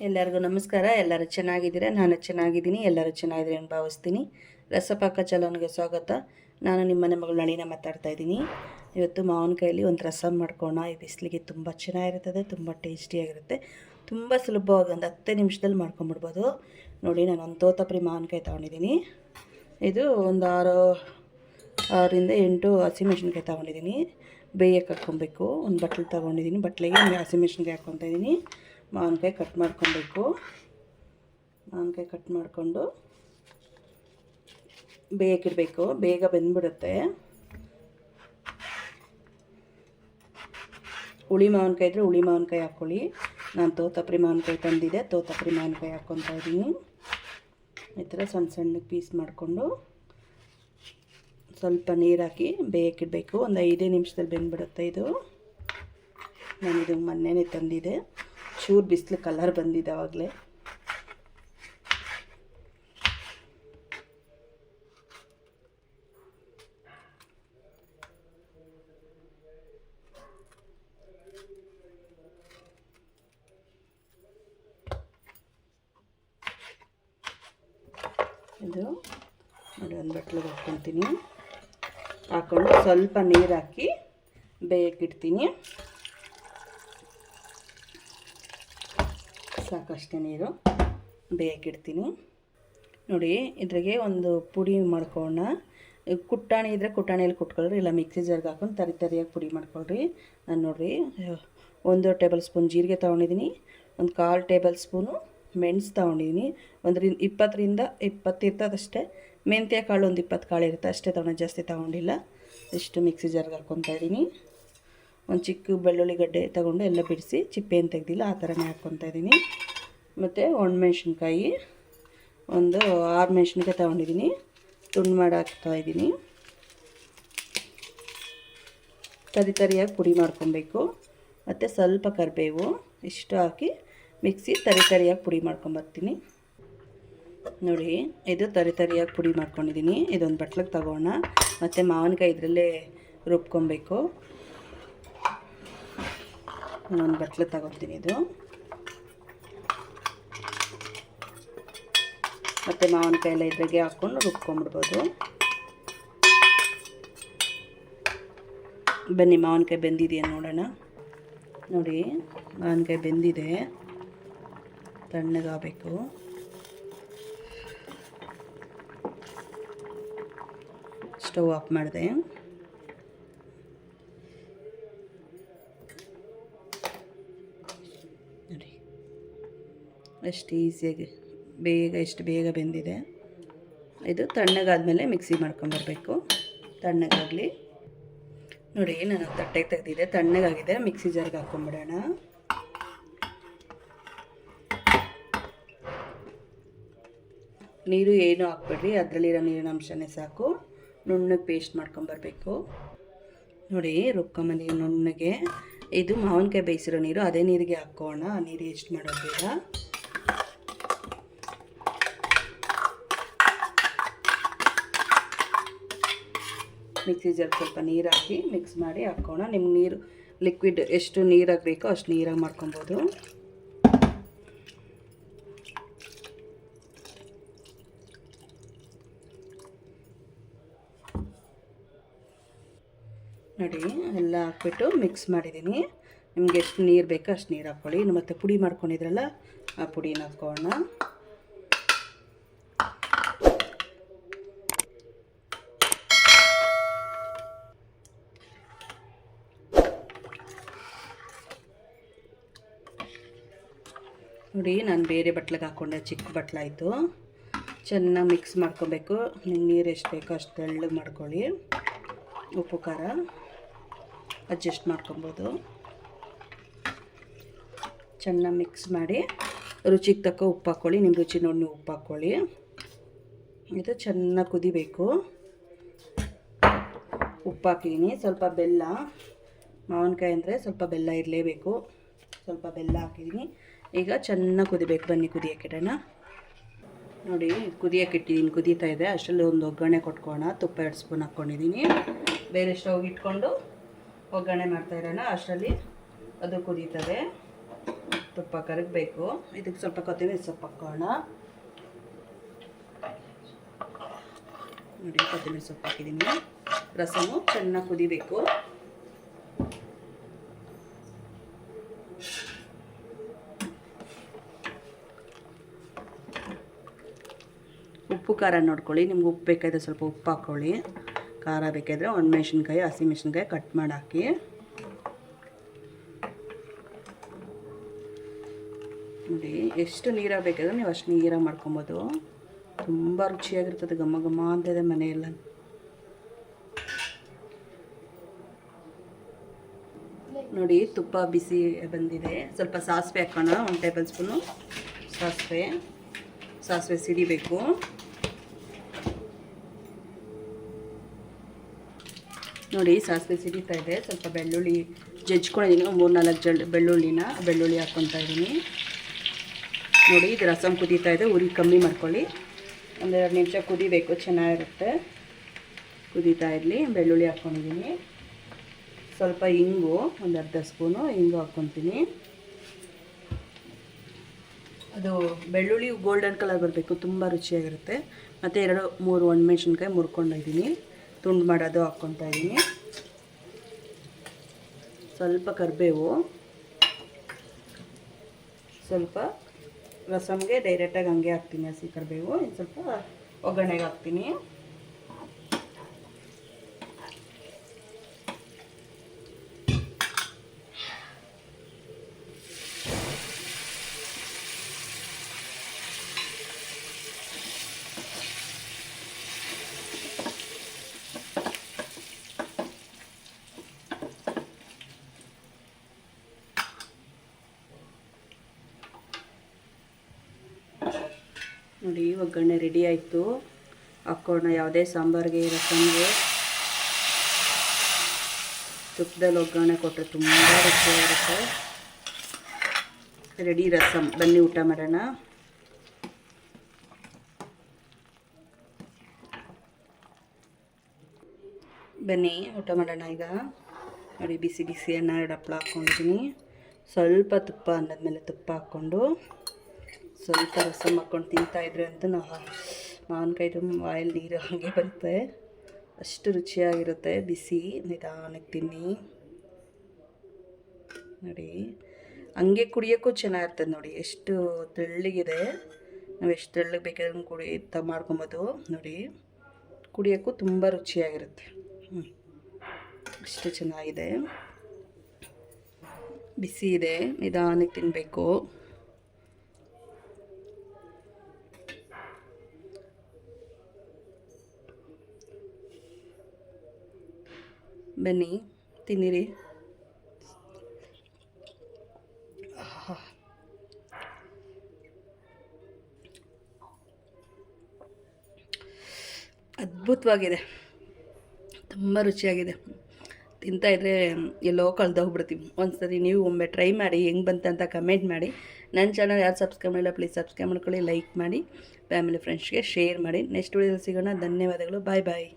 ಎಲ್ಲರಿಗೂ ನಮಸ್ಕಾರ. ಎಲ್ಲರೂ ಚೆನ್ನಾಗಿದ್ದೀರಾ? ನಾನು ಚೆನ್ನಾಗಿದ್ದೀನಿ. ಎಲ್ಲರೂ ಚೆನ್ನಾಗಿದ್ದೀರಿ ಅಂತ ಭಾವಿಸ್ತೀನಿ. ರಸಪಾಕ ಚಾನಲ್ಗೆ ಸ್ವಾಗತ. ನಾನು ನಿಮ್ಮ ಮನೆ ಮಗಳು ನಳಿನ ಮಾತಾಡ್ತಾ ಇದ್ದೀನಿ. ಇವತ್ತು ಮಾವಿನಕಾಯಲ್ಲಿ ಒಂದು ರಸಮ್ ಮಾಡ್ಕೋಣ. ಈ ಬಿಸಿಲಿಗೆ ತುಂಬ ಚೆನ್ನಾಗಿರ್ತದೆ, ತುಂಬ ಟೇಸ್ಟಿಯಾಗಿರುತ್ತೆ, ತುಂಬ ಸುಲಭವಾಗಿ ಒಂದು 10 ನಿಮಿಷದಲ್ಲಿ ಮಾಡ್ಕೊಂಬಿಡ್ಬೋದು. ನೋಡಿ, ನಾನು ಒಂದು ತೋತಾಪುರಿ ಮಾವಿನಕಾಯಿ ತೊಗೊಂಡಿದ್ದೀನಿ. ಇದು ಒಂದು 6ರಿಂದ 8 ಹಸಿಮೆಣ್ಸಿನ್ಕಾಯಿ ತೊಗೊಂಡಿದ್ದೀನಿ. ಬೇಯಕ್ಕೆ ಹಾಕ್ಕೊಬೇಕು. ಒಂದು ಬಟ್ಲು ತೊಗೊಂಡಿದ್ದೀನಿ. ಬಟ್ಲಿಗೆ ಹಸಿಮೆಣ್ಸಿನ್ಕಾಯಿ ಹಾಕ್ಕೊತಾ ಇದ್ದೀನಿ. ಮಾವಿನಕಾಯಿ ಕಟ್ ಮಾಡ್ಕೊಬೇಕು. ಮಾವಿನಕಾಯಿ ಕಟ್ ಮಾಡಿಕೊಂಡು ಬೇಯಕ್ಕಿಡಬೇಕು. ಬೇಗ ಬೆಂದ್ಬಿಡುತ್ತೆ. ಹುಳಿ ಮಾವಿನಕಾಯಿ ಇದ್ದರೆ ಹುಳಿ ಮಾವಿನಕಾಯಿ ಹಾಕ್ಕೊಳ್ಳಿ. ನಾನು ತೋತಾಪುರಿ ಮಾವಿನಕಾಯಿ ತಂದಿದ್ದೆ, ತೋತಾಪುರಿ ಮಾವಿನಕಾಯಿ ಹಾಕ್ಕೊತಾ ಇದ್ದೀನಿ. ಈ ಥರ ಸಣ್ಣ ಸಣ್ಣಗೆ ಪೀಸ್ ಮಾಡಿಕೊಂಡು ಸ್ವಲ್ಪ ನೀರು ಹಾಕಿ ಬೇಯಕ್ಕಿಡಬೇಕು. ಒಂದು 5 ನಿಮಿಷದಲ್ಲಿ ಬೆಂದ್ಬಿಡುತ್ತೆ ಇದು. ನಾನಿದು ಮೊನ್ನೆನೇ ತಂದಿದ್ದೆ. ಚೂರು ಬಿಸಿಲು ಕಲರ್ ಬಂದಿದೆ ಆವಾಗಲೇ. ಇದು ನೋಡಿ, ಒಂದು ಬಟ್ಲಿಗೆ ಹಾಕ್ಕೊತೀನಿ. ಹಾಕ್ಕೊಂಡು ಸ್ವಲ್ಪ ನೀರು ಹಾಕಿ ಬೇಯಕ್ಕಿಡ್ತೀನಿ. ಸಾಕಷ್ಟೇ ನೀರು, ಬೇಯಕ್ಕಿಡ್ತೀನಿ. ನೋಡಿ, ಇದ್ರಾಗೆ ಒಂದು ಪುಡಿ ಮಾಡ್ಕೊಳ್ಳೋಣ. ಕುಟ್ಟಾಣಿ ಇದ್ದರೆ ಕುಟ್ಟಾಣಿಯಲ್ಲಿ ಕುಟ್ಕೊಳ್ರಿ, ಇಲ್ಲ ಮಿಕ್ಸಿ ಜಾರ್ಗೆ ಹಾಕೊಂಡು ತರಿಯಾಗಿ ಪುಡಿ ಮಾಡ್ಕೊಳ್ರಿ. ನಾನು ನೋಡಿರಿ 1 ಟೇಬಲ್ ಸ್ಪೂನ್ ಜೀರಿಗೆ ತೊಗೊಂಡಿದ್ದೀನಿ. ಒಂದು 1/4 ಟೇಬಲ್ ಸ್ಪೂನು ಮೆಣಸು ತೊಗೊಂಡಿದ್ದೀನಿ. 20ರಿಂದ 20 ಇರ್ತದಷ್ಟೇ. ಮೆಂತ್ಯ ಕಾಳು ಒಂದು 20 ಕಾಳು ಇರುತ್ತೆ ಅಷ್ಟೇ ತೊಗೊಂಡು, ಜಾಸ್ತಿ ತೊಗೊಂಡಿಲ್ಲ. ಇಷ್ಟು ಮಿಕ್ಸಿ ಜಾರ್ಗೆ ಹಾಕ್ಕೊತಾ ಇದ್ದೀನಿ. ಒಂದು ಚಿಕ್ಕ ಬೆಳ್ಳುಳ್ಳಿ ಗಡ್ಡೆ ತೊಗೊಂಡು ಎಲ್ಲ ಬಿಡಿಸಿ ಚಿಪ್ಪೇನು ತೆಗೆದಿಲ್ಲ ಆ ಥರನೇ ಹಾಕ್ಕೊತಾ ಇದ್ದೀನಿ. ಮತ್ತು ಒಣಮೆಣ್ಸಿನ್ಕಾಯಿ ಒಂದು 6 ಮೆಣ್ಸಿನ್ಕಾಯಿ ತೊಗೊಂಡಿದ್ದೀನಿ, ತುಂಡು ಮಾಡಿ ಹಾಕ್ತಾಯಿದ್ದೀನಿ. ತರಿಯಾಗಿ ಪುಡಿ ಮಾಡ್ಕೊಬೇಕು. ಮತ್ತು ಸ್ವಲ್ಪ ಕರಿಬೇವು ಇಷ್ಟು ಹಾಕಿ ಮಿಕ್ಸಿ ತರಿಯಾಗಿ ಪುಡಿ ಮಾಡ್ಕೊಂಬರ್ತೀನಿ. ನೋಡಿ, ಇದು ತರಿಯಾಗಿ ಪುಡಿ ಮಾಡ್ಕೊಂಡಿದ್ದೀನಿ. ಇದೊಂದು ಬಟ್ಲಿಗೆ ತಗೋಣ. ಮತ್ತು ಮಾವಿನಕಾಯಿ ಇದರಲ್ಲೇ ರುಬ್ಕೊಬೇಕು. ಒಂದು ಬಟ್ಲು ತಗೋತೀನಿ ಇದು. ಮತ್ತು ಮಾವಿನಕಾಯಿ ಎಲ್ಲ ಇದ್ರಾಗೆ ಹಾಕ್ಕೊಂಡು ರುಬ್ಕೊಂಬಿಡ್ಬೋದು. ಬನ್ನಿ, ಮಾವಿನಕಾಯಿ ಬೆಂದಿದೆಯಾ ನೋಡೋಣ. ನೋಡಿ, ಮಾವಿನಕಾಯಿ ಬೆಂದಿದೆ, ತಣ್ಣಗಾಗಬೇಕು. ಸ್ಟವ್ ಆಫ್ ಮಾಡಿದೆ. ನೋಡಿ, ಎಷ್ಟು ಈಸಿಯಾಗಿ ಎಷ್ಟು ಬೇಗ ಬೆಂದಿದೆ. ಇದು ತಣ್ಣಗಾದ್ಮೇಲೆ ಮಿಕ್ಸಿ ಮಾಡ್ಕೊಂಬರ್ಬೇಕು. ತಣ್ಣಗಾಗಲಿ. ನೋಡಿ, ನಾನು ತಟ್ಟೆಗೆ ತೆಗೆದಿದ್ದೆ, ತಣ್ಣಗಾಗಿದೆ. ಮಿಕ್ಸಿ ಜಾರ್ಗೆ ಹಾಕ್ಕೊಂಬಿಡೋಣ. ನೀರು ಏನು ಹಾಕ್ಬೇಡ್ರಿ, ಅದರಲ್ಲಿರೋ ನೀರಿನ ಅಂಶನೇ ಸಾಕು. ನುಣ್ಣಗೆ ಪೇಸ್ಟ್ ಮಾಡ್ಕೊಂಬರ್ಬೇಕು. ನೋಡಿ, ರುಬ್ಕೊಂಬಂದಿ ನುಣ್ಣಗೆ. ಇದು ಮಾವಿನಕಾಯಿ ಬೇಯಿಸಿರೋ ನೀರು, ಅದೇ ನೀರಿಗೆ ಹಾಕೋಣ. ಆ ನೀರು ಎಷ್ಟು ಮಾಡೋದು ಬೇಡ. ಮಿಕ್ಸಿ ಜಾರ್ಗೆ ಸ್ವಲ್ಪ ನೀರು ಹಾಕಿ ಮಿಕ್ಸ್ ಮಾಡಿ ಹಾಕೋಣ. ನಿಮ್ಗೆ ನೀರು ಲಿಕ್ವಿಡ್ ಎಷ್ಟು ನೀರಾಗಿ ಬೇಕೋ ಅಷ್ಟು ನೀರಾಗಿ ಮಾಡ್ಕೊಬೋದು. ನೋಡಿ, ಎಲ್ಲ ಹಾಕ್ಬಿಟ್ಟು ಮಿಕ್ಸ್ ಮಾಡಿದ್ದೀನಿ. ನಿಮ್ಗೆ ಎಷ್ಟು ನೀರು ಬೇಕೋ ಅಷ್ಟು ನೀರು ಹಾಕ್ಕೊಳ್ಳಿ. ಮತ್ತು ಪುಡಿ ಮಾಡ್ಕೊಂಡಿದ್ರಲ್ಲ ಆ ಪುಡಿನ ಹಾಕೋಣ. ನೋಡಿ, ನಾನು ಬೇರೆ ಬಟ್ಲಿಗೆ ಹಾಕ್ಕೊಂಡೆ, ಚಿಕ್ಕ ಬಟ್ಲಾಯಿತು. ಚೆನ್ನಾಗಿ ಮಿಕ್ಸ್ ಮಾಡ್ಕೊಬೇಕು. ನಿಮ್ಗೆ ನೀರು ಎಷ್ಟು ಬೇಕೋ ಅಷ್ಟು ತೆಳ್ಳಗೆ ಮಾಡ್ಕೊಳ್ಳಿ. ಉಪ್ಪು ಖಾರ ಅಡ್ಜಸ್ಟ್ ಮಾಡ್ಕೊಬೋದು. ಚೆನ್ನಾಗಿ ಮಿಕ್ಸ್ ಮಾಡಿ ರುಚಿಗೆ ತಕ್ಕ ಉಪ್ಪು ಹಾಕ್ಕೊಳ್ಳಿ. ನಿಮ್ಮ ರುಚಿ ನೋಡಿ ನೀವು ಉಪ್ಪು ಹಾಕ್ಕೊಳ್ಳಿ. ಇದು ಚೆನ್ನಾಗಿ ಕುದಿಬೇಕು. ಉಪ್ಪು ಹಾಕಿದ್ದೀನಿ. ಸ್ವಲ್ಪ ಬೆಲ್ಲ, ಮಾವಿನಕಾಯಿ ಅಂದರೆ ಸ್ವಲ್ಪ ಬೆಲ್ಲ ಇರಲೇಬೇಕು. ಸ್ವಲ್ಪ ಬೆಲ್ಲ ಹಾಕಿದ್ದೀನಿ. ಈಗ ಚೆನ್ನಾಗಿ ಕುದಿಬೇಕು. ಬನ್ನಿ, ಕುದಿಯೋಕ್ಕಿಡೋಣ. ನೋಡಿ, ಕುದಿಯೋಕ್ಕಿಟ್ಟಿದ್ದೀನಿ, ಕುದೀತಾ ಇದೆ. ಅಷ್ಟರಲ್ಲಿ ಒಂದು ಒಗ್ಗರಣೆ ಕೊಟ್ಕೋಣ. ತುಪ್ಪ 2 ಸ್ಪೂನ್ ಹಾಕ್ಕೊಂಡಿದ್ದೀನಿ. ಬೇರೆ ಸ್ಟವ್ ಇಟ್ಕೊಂಡು ಒಗ್ಗರಣೆ ಮಾಡ್ತಾಯಿರೋಣ. ಅಷ್ಟರಲ್ಲಿ ಅದು ಕುದೀತದೆ. ತುಪ್ಪ ಕರಗಬೇಕು. ಇದಕ್ಕೆ ಸ್ವಲ್ಪ ಕೊತ್ತಂಬರಿ ಸೊಪ್ಪು ಹಾಕೋಣ. ನೋಡಿ ಕೊತ್ತಂಬರಿ ಸೊಪ್ಪು ಹಾಕಿದ್ದೀನಿ. ರಸಮು ಚೆನ್ನಾಗಿ ಕುದಿಬೇಕು. ಉಪ್ಪು ಖಾರ ನೋಡ್ಕೊಳ್ಳಿ. ನಿಮ್ಗೆ ಉಪ್ಪು ಬೇಕಾದರೆ ಸ್ವಲ್ಪ ಉಪ್ಪು ಹಾಕ್ಕೊಳ್ಳಿ. ಖಾರ ಬೇಕಾದರೆ ಒಣಮೆಣ್ಸಿನ್ಕಾಯಿ ಹಸಿಮೆಣ್ಸಿನ್ಕಾಯಿ ಕಟ್ ಮಾಡಿ ಹಾಕಿ. ನೋಡಿ ಎಷ್ಟು ನೀರಾಗಿ ಬೇಕಾದ್ರೆ ನೀವು ಅಷ್ಟು ನೀರಾಗಿ ಮಾಡ್ಕೊಬೋದು. ತುಂಬ ರುಚಿಯಾಗಿರ್ತದೆ, ಘಮ ಘಮ ಅಂತಿದೆ ಮನೆಯೆಲ್ಲ. ನೋಡಿ ತುಪ್ಪ ಬಿಸಿ ಬಂದಿದೆ. ಸ್ವಲ್ಪ ಸಾಸಿವೆ ಹಾಕೋಣ. 1 ಟೇಬಲ್ ಸ್ಪೂನು ಸಾಸಿವೆ ಸಿಡಿಬೇಕು. ನೋಡಿ ಸಾಸಿವೆ ಸಿಡಿತಾ ಇದೆ. ಸ್ವಲ್ಪ ಬೆಳ್ಳುಳ್ಳಿ ಜಜ್ಕೊಂಡಿದ್ದೀನಿ. 3-4 ಬೆಳ್ಳುಳ್ಳಿ ಹಾಕ್ಕೊತಾ ಇದ್ದೀನಿ. ನೋಡಿ ಇದು ರಸಮ್ ಕುದೀತಾ ಇದೆ. ಉರಿ ಕಮ್ಮಿ ಮಾಡ್ಕೊಳ್ಳಿ. 1-2 ನಿಮಿಷ ಕುದಿಬೇಕು, ಚೆನ್ನಾಗಿರುತ್ತೆ. ಕುದೀತಾ ಇರಲಿ. ಬೆಳ್ಳುಳ್ಳಿ ಹಾಕ್ಕೊಂಡಿದ್ದೀನಿ. ಸ್ವಲ್ಪ ಇಂಗು, 1 ಅರ್ಧ ಸ್ಪೂನು ಇಂಗು ಹಾಕ್ಕೊತೀನಿ. ಅದು ಬೆಳ್ಳುಳ್ಳಿ ಗೋಲ್ಡನ್ ಕಲರ್ ಬರಬೇಕು, ತುಂಬ ರುಚಿಯಾಗಿರುತ್ತೆ. ಮತ್ತು 2-3 ಒಣಮೆಣ್ಸಿನ್ಕಾಯಿ ಮುರ್ಕೊಂಡಿದ್ದೀನಿ, ತುಂಡು ಮಾಡೋದು ಹಾಕ್ಕೊತಾ ಇದ್ದೀನಿ. ಸ್ವಲ್ಪ ಕರಿಬೇವು, ಸ್ವಲ್ಪ ರಸಮ್ಗೆ ಡೈರೆಕ್ಟಾಗಿ ಹಂಗೆ ಹಾಕ್ತೀನಿ ಹಸಿ ಕರಿಬೇವು. ಇನ್ನು ಸ್ವಲ್ಪ ಒಗ್ಗರಣೆಗೆ ಹಾಕ್ತೀನಿ. ನೋಡಿ ಒಗ್ಗರಣೆ ರೆಡಿ ಆಯಿತು. ಹಾಕ್ಕೋಣ. ಯಾವುದೇ ಸಾಂಬಾರಿಗೆ ರಸಮ್ಗೆ ತುಪ್ಪದಲ್ಲಿ ಒಗ್ಗರಣೆ ಕೊಟ್ಟರೆ ತುಂಬ ರುಚಿಯಾಗಿರುತ್ತೆ. ರೆಡಿ ರಸಮ್. ಬನ್ನಿ ಊಟ ಮಾಡೋಣ. ಬನ್ನಿ ಊಟ ಮಾಡೋಣ ಈಗ. ನೋಡಿ ಬಿಸಿ ಬಿಸಿ ಅನ್ನ 2 ಹಪ್ಪಳ ಹಾಕ್ಕೊಂಡಿದ್ದೀನಿ. ಸ್ವಲ್ಪ ತುಪ್ಪ ಅನ್ನದ್ಮೇಲೆ ತುಪ್ಪ ಹಾಕ್ಕೊಂಡು ಸ್ವಲ್ಪ ರಸಮ್ ಹಾಕ್ಕೊಂಡು ತಿಂತಾಯಿದ್ರೆ ಅಂತ ಮಾವಿನಕಾಯಿ ತುಂಬ ಬಾಯಲ್ಲಿ ನೀರು ಹಾಗೆ ಬರುತ್ತೆ. ಅಷ್ಟು ರುಚಿಯಾಗಿರುತ್ತೆ. ಬಿಸಿ ನಿಧಾನಕ್ಕೆ ತಿನ್ನಿ. ನೋಡಿ ಹಂಗೆ ಕುಡಿಯೋಕ್ಕೂ ಚೆನ್ನಾಗಿರ್ತದೆ. ನೋಡಿ ಎಷ್ಟು ತೆಳ್ಳಗಿದೆ. ನಾವು ಎಷ್ಟು ತೆಳ್ಳಗೆ ಬೇಕಾದ್ರೆ ಮಾಡ್ಕೊಬೋದು. ನೋಡಿ ಕುಡಿಯೋಕ್ಕೂ ತುಂಬ ರುಚಿಯಾಗಿರುತ್ತೆ. ಅಷ್ಟು ಚೆನ್ನಾಗಿದೆ. ಬಿಸಿ ಇದೆ, ನಿಧಾನಕ್ಕೆ ತಿನ್ನಬೇಕು. ಬನ್ನಿ ತಿನ್ನಿರಿ. ಅದ್ಭುತವಾಗಿದೆ, ತುಂಬ ರುಚಿಯಾಗಿದೆ. ತಿಂತಾಯಿದ್ರೆ ಎಲ್ಲೋ ಕಳೆದೋಗ್ಬಿಡ್ತೀವಿ. ಒಂದ್ಸರಿ ನೀವು ಒಮ್ಮೆ ಟ್ರೈ ಮಾಡಿ, ಹೆಂಗೆ ಬಂತಂತ ಕಮೆಂಟ್ ಮಾಡಿ. ನನ್ನ ಚಾನಲ್ ಯಾರು ಸಬ್ಸ್ಕ್ರೈಬ್ ಮಾಡಿಲ್ಲ ಪ್ಲೀಸ್ ಸಬ್ಸ್ಕ್ರೈಬ್ ಮಾಡ್ಕೊಳ್ಳಿ, ಲೈಕ್ ಮಾಡಿ, ಫ್ಯಾಮಿಲಿ ಫ್ರೆಂಡ್ಸ್ಗೆ ಶೇರ್ ಮಾಡಿ. ನೆಕ್ಸ್ಟ್ ವೀಡಿಯೋದಲ್ಲಿ ಸಿಗೋಣ. ಧನ್ಯವಾದಗಳು. ಬಾಯ್ ಬಾಯ್.